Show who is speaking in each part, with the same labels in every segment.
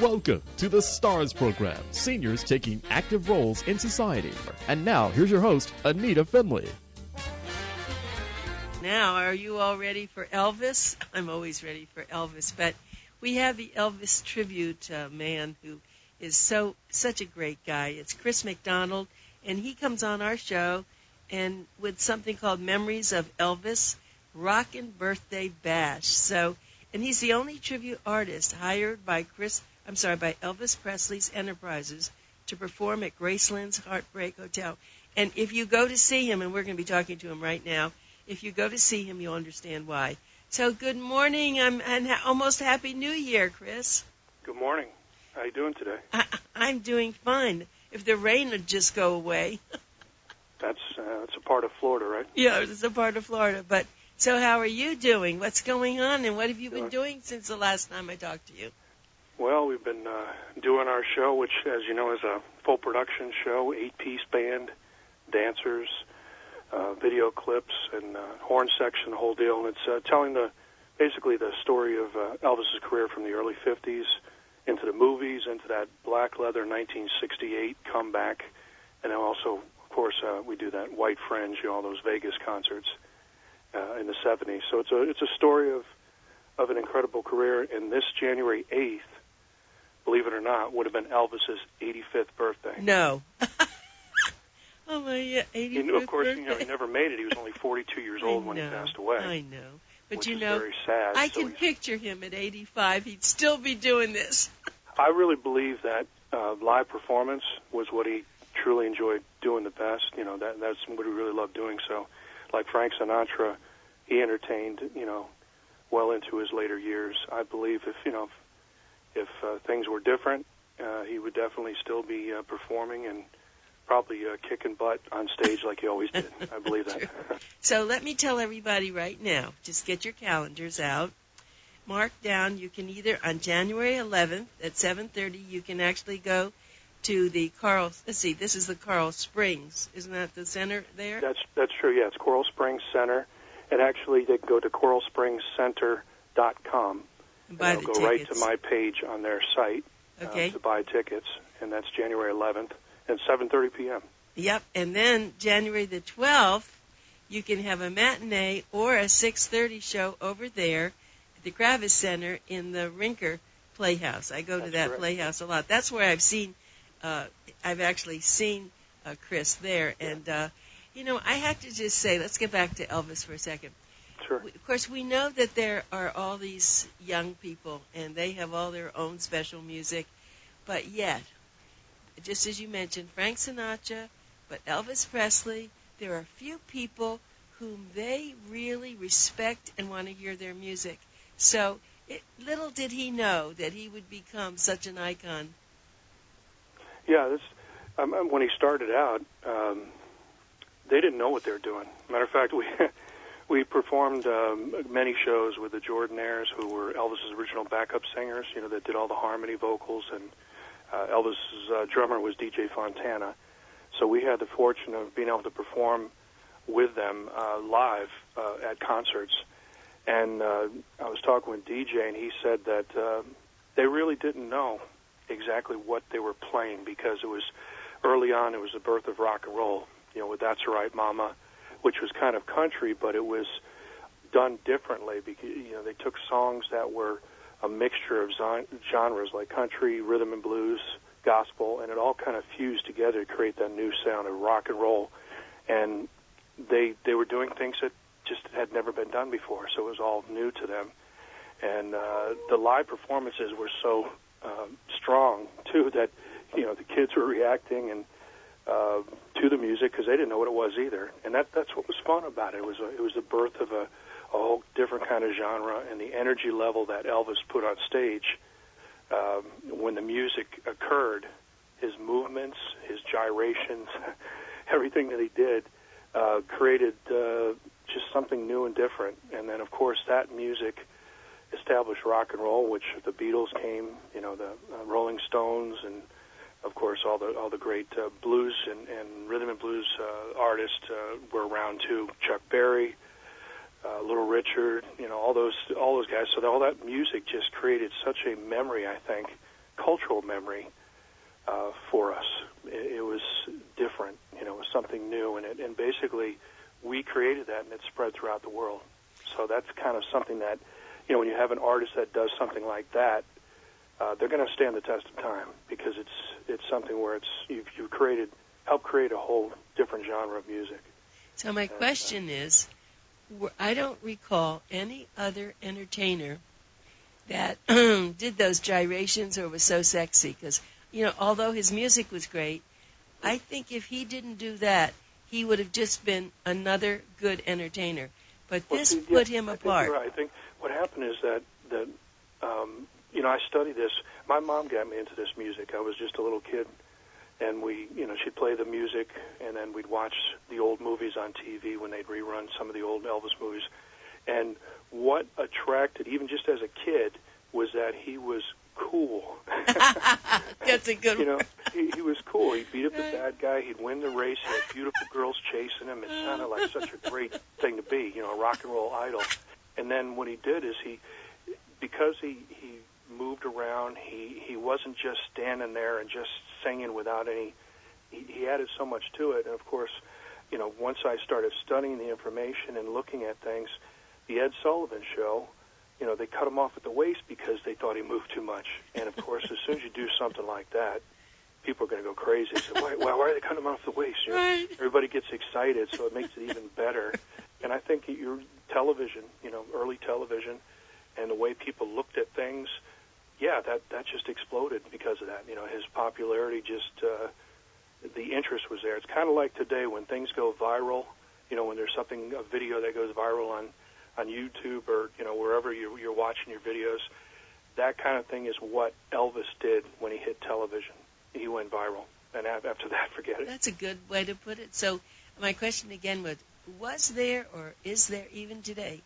Speaker 1: Welcome to the STARS program, seniors taking active roles in society. And now, here's your host, ANITA FINLEY.
Speaker 2: Now, are you all ready for Elvis? I'm always ready for Elvis, but we have the Elvis tribute man who is such a great guy. It's Chris MacDonald, and he comes on our show and with something called Memories of Elvis, Rockin' Birthday Bash. And he's the only tribute artist hired by Elvis Presley's Enterprises to perform at Graceland's Heartbreak Hotel. And if you go to see him, and we're going to be talking to him right now, if you go to see him, you'll understand why. So good morning, and almost Happy New Year, Chris.
Speaker 3: Good morning. How are you doing today?
Speaker 2: I'm doing fine. If the rain would just go away.
Speaker 3: That's a part of Florida, right?
Speaker 2: Yeah, it's a part of Florida. But so how are you doing? What's going on, and what have you been doing since the last time I talked to you?
Speaker 3: Well, we've been doing our show, which, as you know, is a full production show, 8-piece band, dancers, video clips, and horn section, the whole deal. And it's telling basically the story of Elvis's career from the early 50s into the movies, into that black leather 1968 comeback, and then also, of course, we do that White Fringe, all those Vegas concerts in the 70s. So it's a story of an incredible career. And this January 8th, believe it or not, would have been Elvis's 85th birthday.
Speaker 2: No. Oh, my 85th
Speaker 3: Of course,
Speaker 2: birthday.
Speaker 3: He never made it. He was only 42 years old when he passed away.
Speaker 2: I know. But
Speaker 3: which
Speaker 2: you
Speaker 3: is
Speaker 2: know,
Speaker 3: very sad.
Speaker 2: I can picture him at 85. He'd still be doing this.
Speaker 3: I really believe that live performance was what he truly enjoyed doing the best. That's what he really loved doing. So, like Frank Sinatra, he entertained, well into his later years. I believe if things were different, he would definitely still be performing and probably kicking butt on stage like he always did. I believe that.
Speaker 2: So let me tell everybody right now, just get your calendars out. Mark down, you can either, on January 11th at 7:30, you can actually go to the this is the Coral Springs. Isn't that the center there?
Speaker 3: That's true, yeah. It's Coral Springs Center. And actually, they can go to coralspringscenter.com.
Speaker 2: And buy
Speaker 3: they'll
Speaker 2: the
Speaker 3: go
Speaker 2: tickets.
Speaker 3: right to my page on their site to buy tickets. And that's January 11th at 7:30 p.m.
Speaker 2: Yep, and then January the 12th, you can have a matinee or a 6:30 show over there at the Kravis Center in the Rinker Playhouse. I go to that
Speaker 3: correct.
Speaker 2: Playhouse a lot. That's where I've actually seen Chris there. And, I have to just say, let's get back to Elvis for a second.
Speaker 3: Sure.
Speaker 2: Of course, we know that there are all these young people, and they have all their own special music, but yet, just as you mentioned, Frank Sinatra, but Elvis Presley, there are few people whom they really respect and want to hear their music. So little did he know that he would become such an icon.
Speaker 3: Yeah, when he started out, they didn't know what they were doing. Matter of fact, we performed many shows with the Jordanaires, who were Elvis's original backup singers, that did all the harmony vocals, and Elvis's drummer was DJ Fontana. So we had the fortune of being able to perform with them live at concerts. And I was talking with DJ, and he said that they really didn't know exactly what they were playing, because it was early on, it was the birth of rock and roll, with That's All Right Mama, which was kind of country, but it was done differently, because they took songs that were a mixture of genres like country, rhythm and blues, gospel, and it all kind of fused together to create that new sound of rock and roll. And they were doing things that just had never been done before, so it was all new to them. And the live performances were so strong, too, that, the kids were reacting and to the music, because they didn't know what it was either. And that's what was fun about it. It was the birth of a whole different kind of genre, and the energy level that Elvis put on stage when the music occurred, his movements, his gyrations, everything that he did created just something new and different. And then, of course, that music established rock and roll, which the Beatles came, the Rolling Stones, and of course all the great blues and rhythm and blues artists were around too. Chuck Berry, Little Richard, all those guys. So all that music just created such a memory, I think, cultural memory for us. It was different, it was something new, and basically we created that, and it spread throughout the world. So that's kind of something that, when you have an artist that does something like that, they're going to stand the test of time, because it's something where you've helped create a whole different genre of music.
Speaker 2: So my question is, I don't recall any other entertainer that did those gyrations or was so sexy, because, although his music was great, I think if he didn't do that, he would have just been another good entertainer. But this put him apart.
Speaker 3: I think what happened is that I studied this. My mom got me into this music. I was just a little kid, and she'd play the music, and then we'd watch the old movies on TV when they'd rerun some of the old Elvis movies. And what attracted, even just as a kid, was that he was cool.
Speaker 2: That's a good one.
Speaker 3: He was cool. He'd beat up the bad guy. He'd win the race. He had beautiful girls chasing him. It sounded like such a great thing to be, a rock and roll idol. And then what he did is because he moved around, he wasn't just standing there and just singing without any, he added so much to it. And of course, once I started studying the information and looking at things, the Ed Sullivan Show, they cut him off at the waist because they thought he moved too much. And of course, as soon as you do something like that, people are going to go crazy. So why are they cutting him off the waist?
Speaker 2: Right.
Speaker 3: Everybody gets excited, so it makes it even better. And I think your television, early television, and the way people looked at things, that just exploded because of that. His popularity the interest was there. It's kind of like today when things go viral, when there's a video that goes viral on YouTube or, wherever you're watching your videos. That kind of thing is what Elvis did when he hit television. He went viral. And after that, forget it.
Speaker 2: That's a good way to put it. So my question again was there or is there even today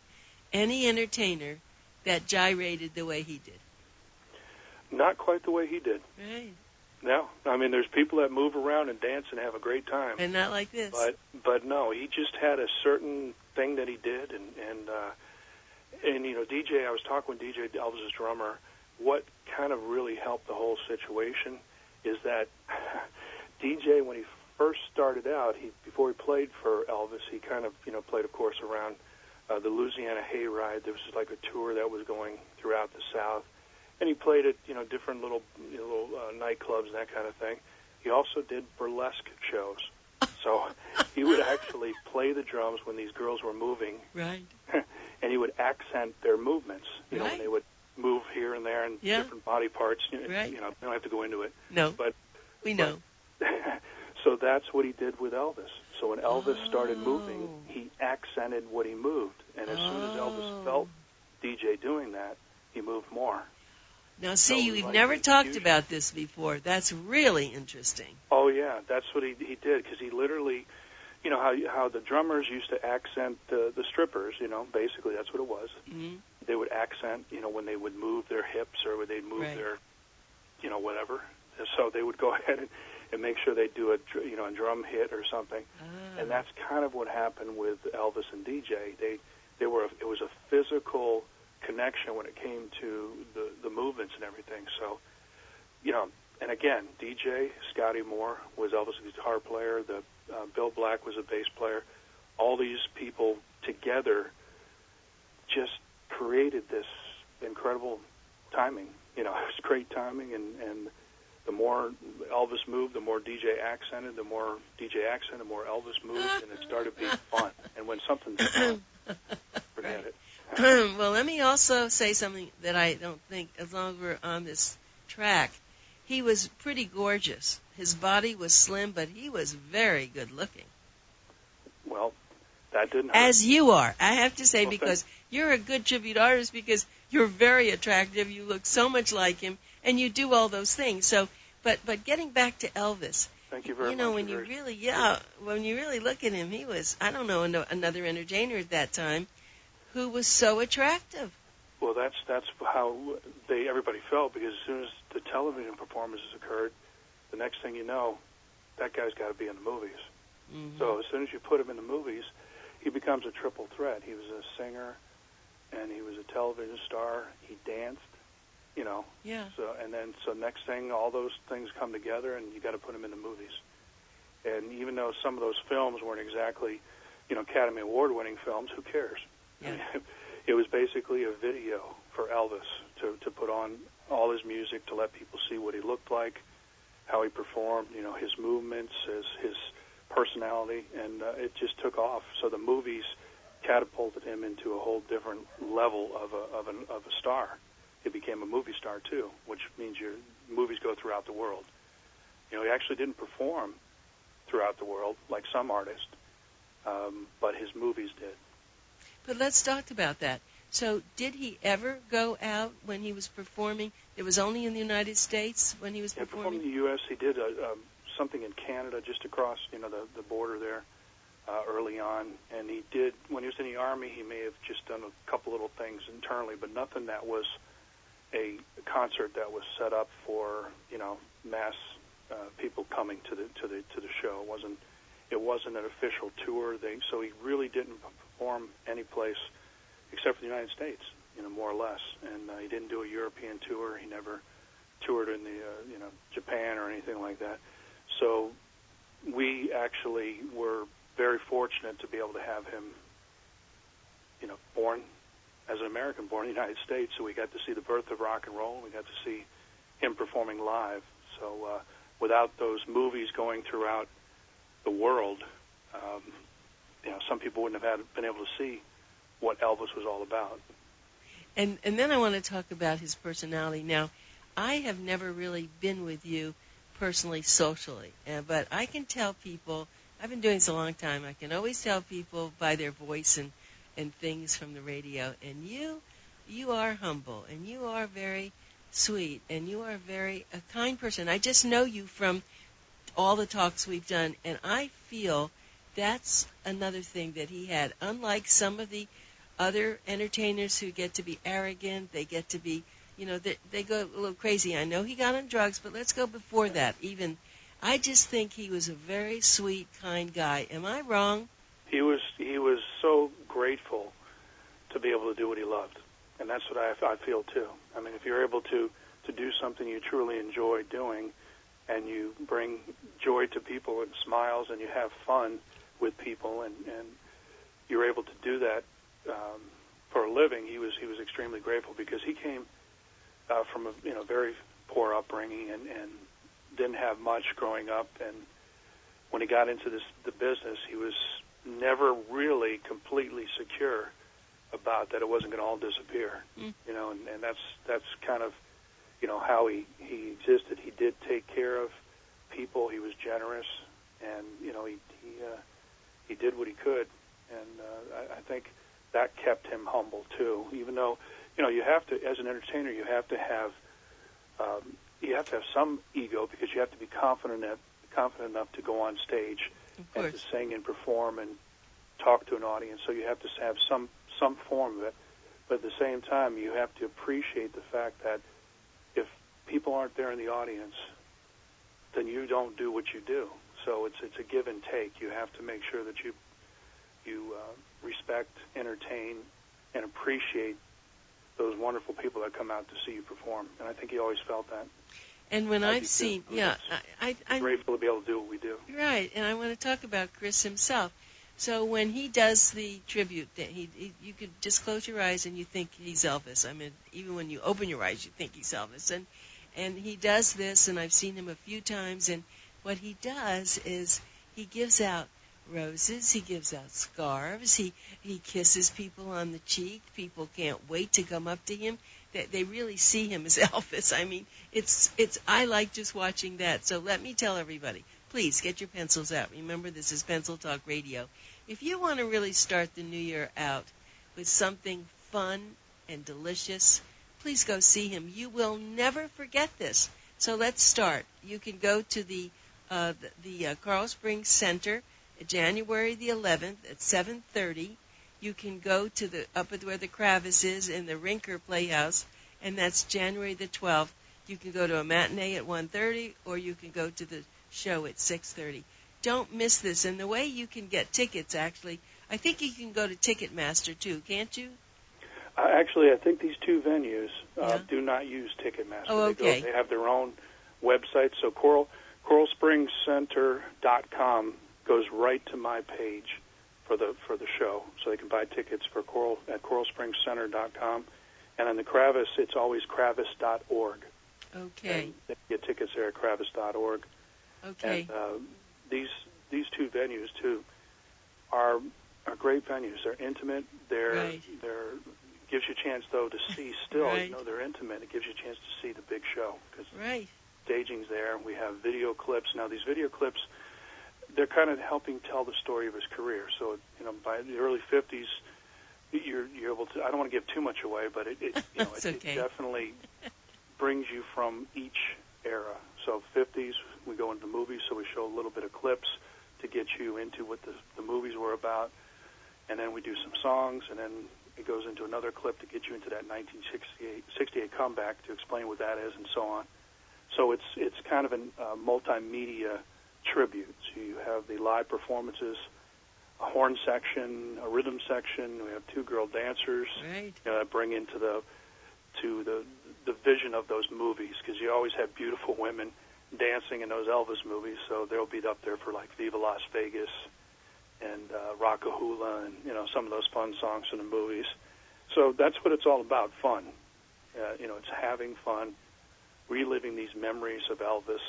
Speaker 2: any entertainer that gyrated the way he did?
Speaker 3: Not quite the way he did.
Speaker 2: Right.
Speaker 3: No. I mean, there's people that move around and dance and have a great time.
Speaker 2: And not like this.
Speaker 3: But no, he just had a certain thing that he did. And DJ, I was talking with DJ, Elvis's drummer, what kind of really helped the whole situation is that DJ, when he first started out, before he played for Elvis, he kind of, played, of course, around the Louisiana Hayride. There was like a tour that was going throughout the South. And he played at, different little nightclubs and that kind of thing. He also did burlesque shows. So he would actually play the drums when these girls were moving.
Speaker 2: Right.
Speaker 3: And he would accent their movements,
Speaker 2: right.
Speaker 3: When they would move here and there and different body parts.
Speaker 2: Right.
Speaker 3: You don't have to go into it.
Speaker 2: No,
Speaker 3: but
Speaker 2: we know.
Speaker 3: So that's what he did with Elvis. So when Elvis started moving, he accented what he moved. And as soon as Elvis felt DJ doing that, he moved more.
Speaker 2: Now, see, we've never talked about this before. That's really interesting.
Speaker 3: Oh, yeah, that's what he did, because he literally, how the drummers used to accent the strippers, basically that's what it was.
Speaker 2: Mm-hmm.
Speaker 3: They would accent, when they would move their hips or when they'd move their, whatever. So they would go ahead and make sure they'd do a drum hit or something. And that's kind of what happened with Elvis and DJ. It was a physical connection when it came to the movements and everything. So, and again, DJ, Scotty Moore was Elvis' guitar player. Bill Black was a bass player. All these people together just created this incredible timing. It was great timing, and the more Elvis moved, the more DJ accented, the more DJ accented, the more Elvis moved, and it started being fun. And when something's fun, forget it.
Speaker 2: Well, let me also say something that I don't think, as long as we're on this track, he was pretty gorgeous. His body was slim, but he was very good looking.
Speaker 3: Well, that didn't hurt.
Speaker 2: As you are, I have to say, because you're a good tribute artist, because you're very attractive, you look so much like him, and you do all those things. So, but getting back to Elvis,
Speaker 3: thank you very much.
Speaker 2: When you really look at him, he was, I don't know, another entertainer at that time who was so attractive.
Speaker 3: Well, that's how everybody felt, because as soon as the television performances occurred, the next thing you know, that guy's got to be in the movies. Mm-hmm. So as soon as you put him in the movies, he becomes a triple threat. He was a singer, and he was a television star. He danced. you know.
Speaker 2: Yeah.
Speaker 3: So next thing, all those things come together, and you got to put them in the movies. And even though some of those films weren't exactly, you know, Academy Award-winning films, who cares?
Speaker 2: Yeah.
Speaker 3: I mean, it was basically a video for Elvis to put on all his music, to let people see what he looked like, how he performed, you know, his movements, his personality, and it just took off. So the movies catapulted him into a whole different level of a star. He became a movie star too, which means your movies go throughout the world. You know, he actually didn't perform throughout the world like some artists, but his movies did.
Speaker 2: But let's talk about that. So did he ever go out when he was performing? It was only in the United States when he was performing?
Speaker 3: Performing in the U.S., he did something in Canada just across, you know, the border there early on. And he did, when he was in the Army, he may have just done a couple little things internally, but nothing that was a concert that was set up for, you know, mass people coming to the show. It wasn't an official tour thing, so he really didn't perform any place except for the United States, you know, more or less. And he didn't do a European tour. He never toured in the, you know, Japan or anything like that. So we actually were very fortunate to be able to have him, you know, born as an American, born in the United States. So we got to see the birth of rock and roll. We got to see him performing live. So without those movies going throughout the world, you know, some people wouldn't have been able to see what Elvis was all about.
Speaker 2: And then I want to talk about his personality. Now, I have never really been with you personally, socially, but I can tell people, I've been doing this a long time, I can always tell people by their voice and things from the radio, and you are humble, and you are very sweet, and you are a kind person. I just know you from all the talks we've done, and I feel that's another thing that he had. Unlike some of the other entertainers who get to be arrogant, they get to be, you know, they go a little crazy. I know he got on drugs, but let's go before that. Even, I just think he was a very sweet, kind guy. Am I wrong?
Speaker 3: He was so grateful to be able to do what he loved, and that's what I feel too. I mean, if you're able to do something you truly enjoy doing, and you bring joy to people and smiles, and you have fun with people, and you're able to do that for a living, he was extremely grateful, because he came from a, you know, very poor upbringing and didn't have much growing up, and when he got into the business, he was never really completely secure about that it wasn't going to all disappear. You know, and that's kind of, you know, how he existed. He did take care of people. He was generous, and you know, he did what he could, and I think that kept him humble too. Even though, you know, you have to, as an entertainer, you have to have some ego, because you have to be confident enough to go on stage and to sing and perform and talk to an audience. So you have to have some form of it, but at the same time, you have to appreciate the fact that if people aren't there in the audience, then you don't do what you do. So it's a give and take. You have to make sure that you respect, entertain, and appreciate those wonderful people that come out to see you perform. And I think he always felt that.
Speaker 2: And when I've seen, I'm
Speaker 3: grateful to be able to do what we do.
Speaker 2: Right, and I want to talk about Chris himself. So when he does the tribute, that you could just close your eyes and you think he's Elvis. I mean, even when you open your eyes, you think he's Elvis. And he does this, and I've seen him a few times, and what he does is he gives out roses, he gives out scarves, he kisses people on the cheek. People can't wait to come up to him. They really see him as Elvis. I mean, I like just watching that. So let me tell everybody, please get your pencils out. Remember, this is Pencil Talk Radio. If you want to really start the new year out with something fun and delicious, please go see him. You will never forget this. So let's start. You can go to the Carl Springs Center, January the 11th at 7:30. You can go to up at where the Kravis is in the Rinker Playhouse, and that's January the 12th. You can go to a matinee at 1:30, or you can go to the show at 6:30. Don't miss this. And the way you can get tickets, actually, I think you can go to Ticketmaster too, can't you?
Speaker 3: Actually, I think these two venues do not use Ticketmaster.
Speaker 2: Oh, okay.
Speaker 3: They have their own website. So CoralSpringsCenter.com goes right to my page for the show, so they can buy tickets for at CoralSpringsCenter.com. And on the Kravis, it's always Kravis.org.
Speaker 2: Okay.
Speaker 3: And they get tickets there at Kravis.org.
Speaker 2: Okay.
Speaker 3: And these two venues too are great venues. They're intimate. They're gives you a chance though to see still.
Speaker 2: Right.
Speaker 3: You know, they're intimate. It gives you a chance to see the big show because staging's there. We have video clips. Now these video clips, they're kind of helping tell the story of his career. So you know, by the early 50s, you're able to. I don't want to give too much away, but it definitely brings you from each era. So 50s, we go into the movies, so we show a little bit of clips to get you into what the movies were about, and then we do some songs, and then it goes into another clip to get you into that 1968 comeback to explain what that is, and so on. So it's kind of a multimedia tribute. So you have the live performances, a horn section, a rhythm section. We have two girl dancers that bring into the vision of those movies, because you always have beautiful women dancing in those Elvis movies, so they'll be up there for like Viva Las Vegas and Rockahula and, you know, some of those fun songs from the movies. So that's what it's all about, fun. You know, it's having fun, reliving these memories of Elvis,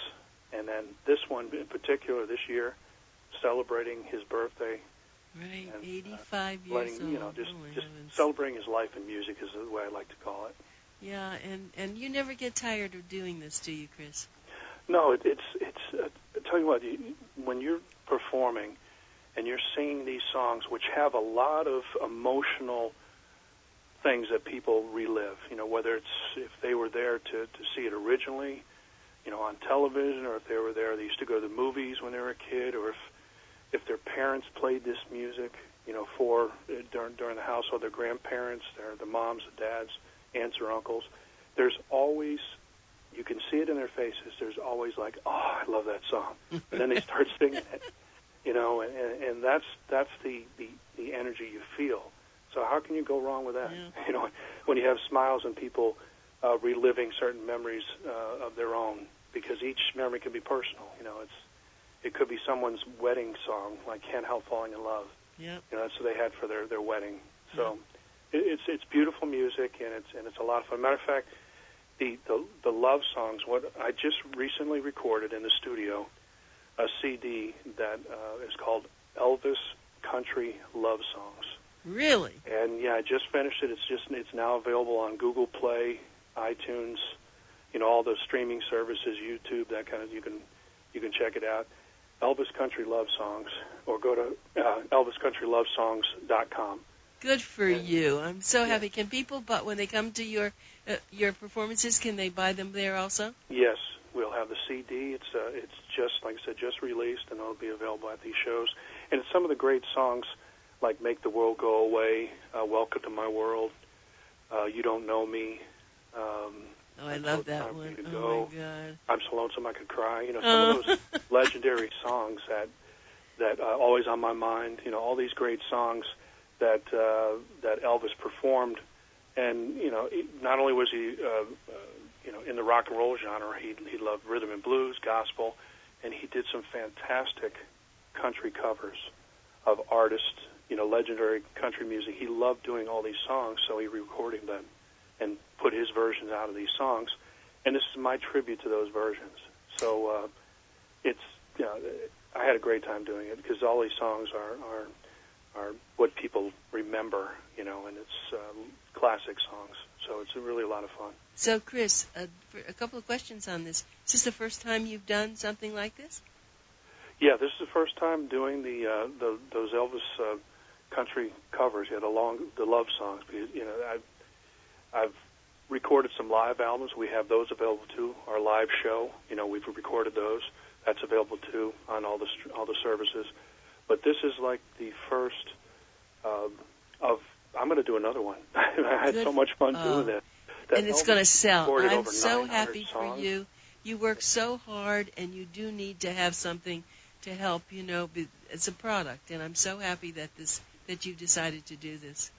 Speaker 3: and then this one in particular this year, celebrating his birthday.
Speaker 2: Right,
Speaker 3: and,
Speaker 2: 85 years old.
Speaker 3: You know, just celebrating his life in music is the way I like to call it.
Speaker 2: Yeah, and you never get tired of doing this, do you, Chris?
Speaker 3: No, it's I tell you what, when you're performing and you're singing these songs, which have a lot of emotional things that people relive, you know, whether it's if they were there to see it originally, you know, on television, or if they were there, they used to go to the movies when they were a kid, or if their parents played this music, you know, during the household, their grandparents, the moms, the dads, aunts or uncles, there's always, you can see it in their faces, there's always like, oh, I love that song. And then they start singing it, you know, and that's the energy you feel. So how can you go wrong with that? Yeah. You know, when you have smiles and people reliving certain memories of their own, because each memory can be personal. You know, it could be someone's wedding song, like Can't Help Falling in Love.
Speaker 2: Yep.
Speaker 3: You know, that's what they had for their wedding. So it's beautiful music, and it's a lot of fun. Matter of fact, the love songs. What I just recently recorded in the studio, a CD that is called Elvis Country Love Songs.
Speaker 2: Really?
Speaker 3: And yeah, I just finished it. It's now available on Google Play, iTunes, you know, all the streaming services, YouTube, that kind of. You can check it out. Elvis Country Love Songs, or go to ElvisCountryLoveSongs.com.
Speaker 2: Good for you. I'm so happy. Can people, but when they come to your performances, can they buy them there also?
Speaker 3: Yes, we'll have the CD. It's just, like I said, just released, and it'll be available at these shows. And it's some of the great songs, like Make the World Go Away, Welcome to My World, You Don't Know Me.
Speaker 2: I love that one. Oh, my God.
Speaker 3: I'm So Lonesome I Could Cry. You know, some of those legendary songs that Always on My Mind, you know, all these great songs that Elvis performed. And, you know, not only was he, you know, in the rock and roll genre, he loved rhythm and blues, gospel, and he did some fantastic country covers of artists, you know, legendary country music. He loved doing all these songs, so he recorded them and put his versions out of these songs. And this is my tribute to those versions. So it's, you know, I had a great time doing it, because all these songs are what people remember, you know, and it's classic songs. So it's really a lot of fun.
Speaker 2: So, Chris, for a couple of questions on this. Is this the first time you've done something like this?
Speaker 3: Yeah, this is the first time doing those Elvis country covers. Yeah, the love songs. Because, you know, I've recorded some live albums. We have those available too. Our live show, you know, we've recorded those. That's available too on all the services. But this is like the first of. I'm going to do another one. I had so much fun doing this.
Speaker 2: And it's going to sell. I'm so happy
Speaker 3: songs.
Speaker 2: for you. You work so hard, and you do need to have something to help. You know, it's a product, and I'm so happy that you decided to do this.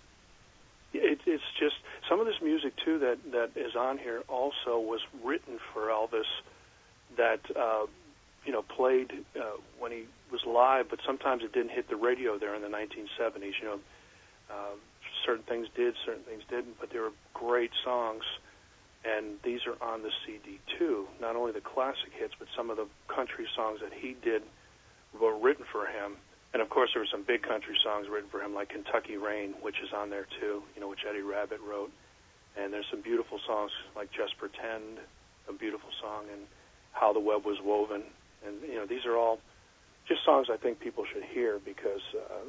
Speaker 3: It's just, some of this music too that is on here also was written for Elvis. That played when he was live, but sometimes it didn't hit the radio there in the 1970s. Certain things did, certain things didn't, but they were great songs, and these are on the CD too. Not only the classic hits, but some of the country songs that he did were written for him. And of course, there were some big country songs written for him, like Kentucky Rain, which is on there too, which Eddie Rabbitt wrote. And there's some beautiful songs like Just Pretend, a beautiful song, and How the Web Was Woven. And, these are all just songs I think people should hear because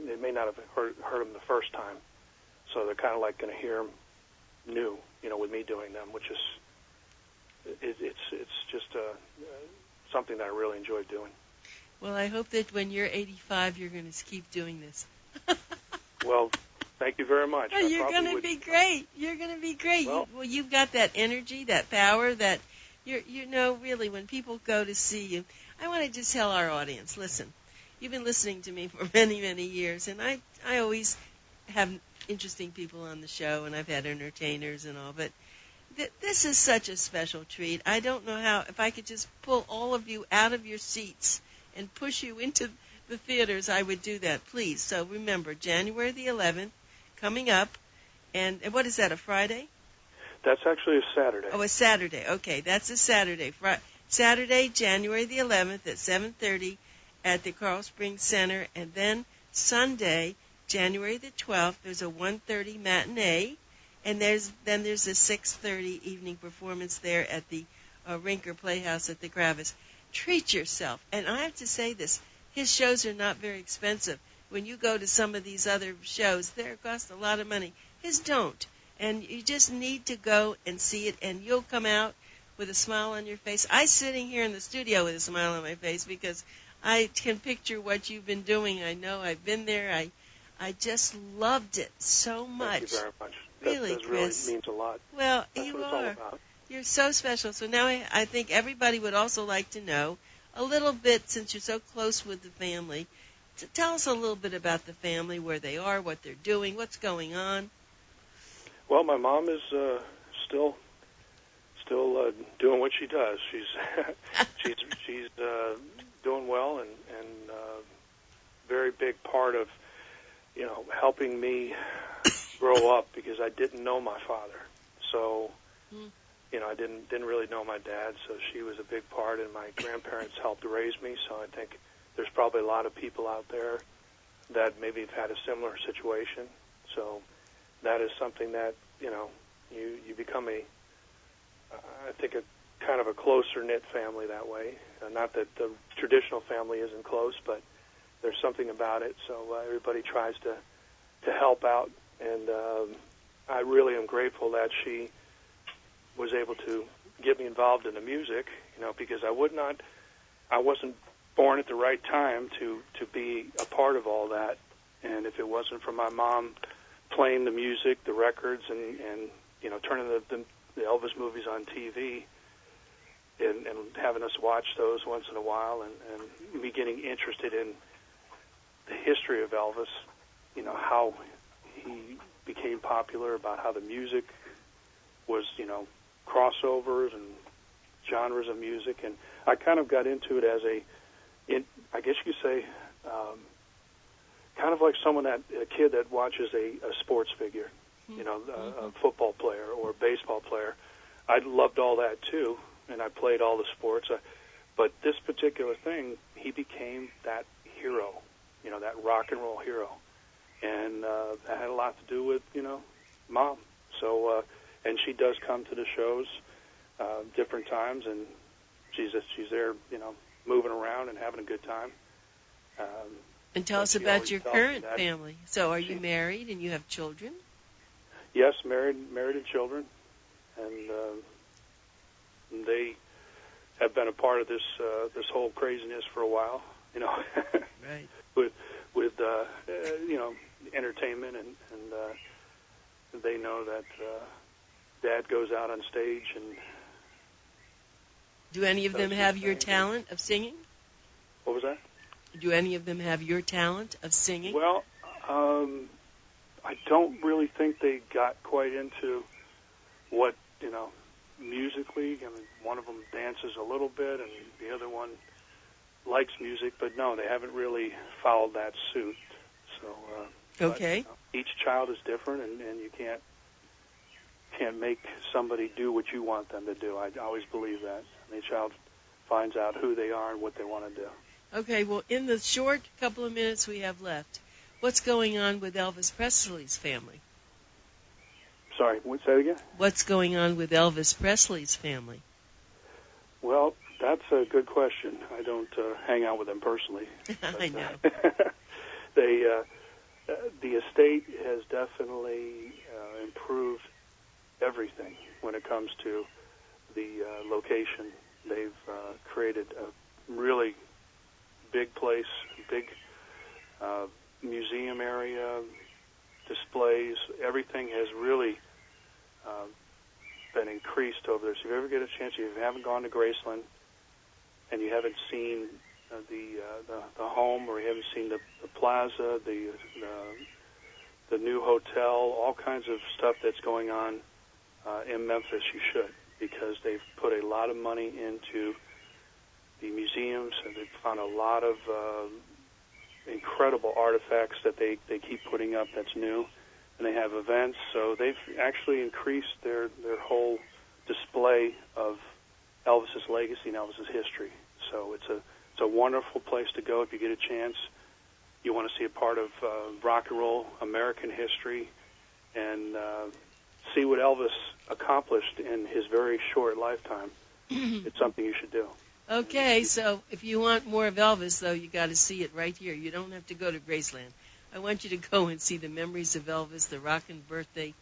Speaker 3: they may not have heard them the first time. So they're kind of like going to hear them new, with me doing them, which is, it's just something that I really enjoy doing.
Speaker 2: Well, I hope that when you're 85, you're going to keep doing this.
Speaker 3: Well, thank you very much.
Speaker 2: You're going to be great. You're going to be great. Well, you've got that energy, that power, that really, when people go to see you, I want to just tell our audience, listen, you've been listening to me for many, many years, and I always have interesting people on the show, and I've had entertainers and all, but this is such a special treat. I don't know if I could just pull all of you out of your seats and push you into the theaters, I would do that, please. So remember, January the 11th, coming up, and what is that, a Friday?
Speaker 3: That's actually a Saturday.
Speaker 2: Oh, a Saturday. Okay, that's a Saturday. Saturday, January the 11th at 7:30 at the Carl Springs Center. And then Sunday, January the 12th, there's a 1:30 matinee. And there's a 6:30 evening performance there at the Rinker Playhouse at the Kravis. Treat yourself. And I have to say this, his shows are not very expensive. When you go to some of these other shows, they cost a lot of money. His don't. And you just need to go and see it, and you'll come out with a smile on your face. I'm sitting here in the studio with a smile on my face because I can picture what you've been doing. I know I've been there. I just loved it so much.
Speaker 3: Thank you very much.
Speaker 2: Really,
Speaker 3: that
Speaker 2: Chris.
Speaker 3: Really means a lot.
Speaker 2: Well,
Speaker 3: That's
Speaker 2: you
Speaker 3: what it's
Speaker 2: are.
Speaker 3: all about.
Speaker 2: You're so special. So now I think everybody would also like to know a little bit, since you're so close with the family, to tell us a little bit about the family, where they are, what they're doing, what's going on.
Speaker 3: Well, my mom is still doing what she does. She's she's doing well and very big part of helping me grow up because I didn't know my father. So I didn't really know my dad. So she was a big part, and my grandparents helped raise me. So I think there's probably a lot of people out there that maybe have had a similar situation. So that is something that, you become I think a kind of a closer-knit family that way. Not that the traditional family isn't close, but there's something about it. So everybody tries to help out, and I really am grateful that she was able to get me involved in the music, because I wasn't born at the right time to be a part of all that. And if it wasn't for my mom playing the music, the records, and turning the Elvis movies on TV and having us watch those once in a while, and me getting interested in the history of Elvis, how he became popular, about how the music was, crossovers and genres of music. And I kind of got into it as I guess you could say, kind of like a kid that watches a sports figure, a football player or a baseball player. I loved all that too, and I played all the sports. But this particular thing, he became that hero, that rock and roll hero. And that had a lot to do with, Mom. So, and she does come to the shows different times, and she's there, moving around and having a good time.
Speaker 2: And tell us about your current family. So are you married and you have children?
Speaker 3: Yes, married and children. And they have been a part of this whole craziness for a while,
Speaker 2: Right.
Speaker 3: with entertainment, and they know that Dad goes out on stage. And
Speaker 2: do any of them have your talent of singing?
Speaker 3: What was that?
Speaker 2: Do any of them have your talent of singing?
Speaker 3: Well, I don't really think they got quite into what, musically. I mean, one of them dances a little bit, and the other one likes music, but no, they haven't really followed that suit. So,
Speaker 2: okay.
Speaker 3: But, each child is different, and you can't make somebody do what you want them to do. I always believe that. And each child finds out who they are and what they want to do.
Speaker 2: Okay, well, in the short couple of minutes we have left, what's going on with Elvis Presley's family?
Speaker 3: Sorry, say that again?
Speaker 2: What's going on with Elvis Presley's family?
Speaker 3: Well, that's a good question. I don't hang out with them personally.
Speaker 2: I know.
Speaker 3: The estate has definitely improved everything when it comes to the location. They've created a really big place, big museum area, displays. Everything has really been increased over there. So if you ever get a chance, if you haven't gone to Graceland and you haven't seen the home, or you haven't seen the plaza, the new hotel, all kinds of stuff that's going on in Memphis, you should, because they've put a lot of money into the museums, and they've found a lot of incredible artifacts that they keep putting up that's new, and they have events. So they've actually increased their whole display of Elvis's legacy and Elvis's history. So it's a wonderful place to go if you get a chance. You want to see a part of rock and roll American history and see what Elvis accomplished in his very short lifetime. It's something you should do.
Speaker 2: Okay, so if you want more of Elvis, though, you got to see it right here. You don't have to go to Graceland. I want you to go and see the Memories of Elvis, the Rockin' Birthday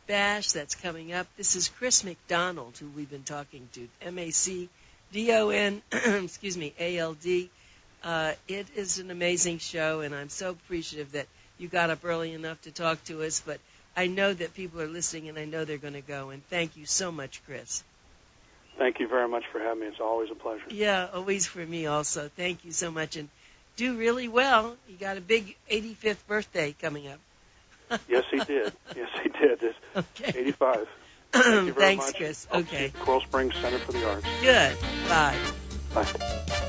Speaker 2: Bash that's coming up. This is Chris MacDonald, who we've been talking to, MacDon, ALD. It is an amazing show, and I'm so appreciative that you got up early enough to talk to us, but I know that people are listening, and I know they're going to go, and thank you so much, Chris.
Speaker 3: Thank you very much for having me. It's always a pleasure.
Speaker 2: Yeah, always for me also. Thank you so much, and do really well. You got a big 85th birthday coming up.
Speaker 3: Yes, he did. Yes, he did. It's
Speaker 2: okay.
Speaker 3: 85. Thank you very
Speaker 2: Thanks,
Speaker 3: much.
Speaker 2: Chris.
Speaker 3: I'll
Speaker 2: Okay.
Speaker 3: see you at Coral Springs Center for the Arts.
Speaker 2: Good. Bye.
Speaker 3: Bye.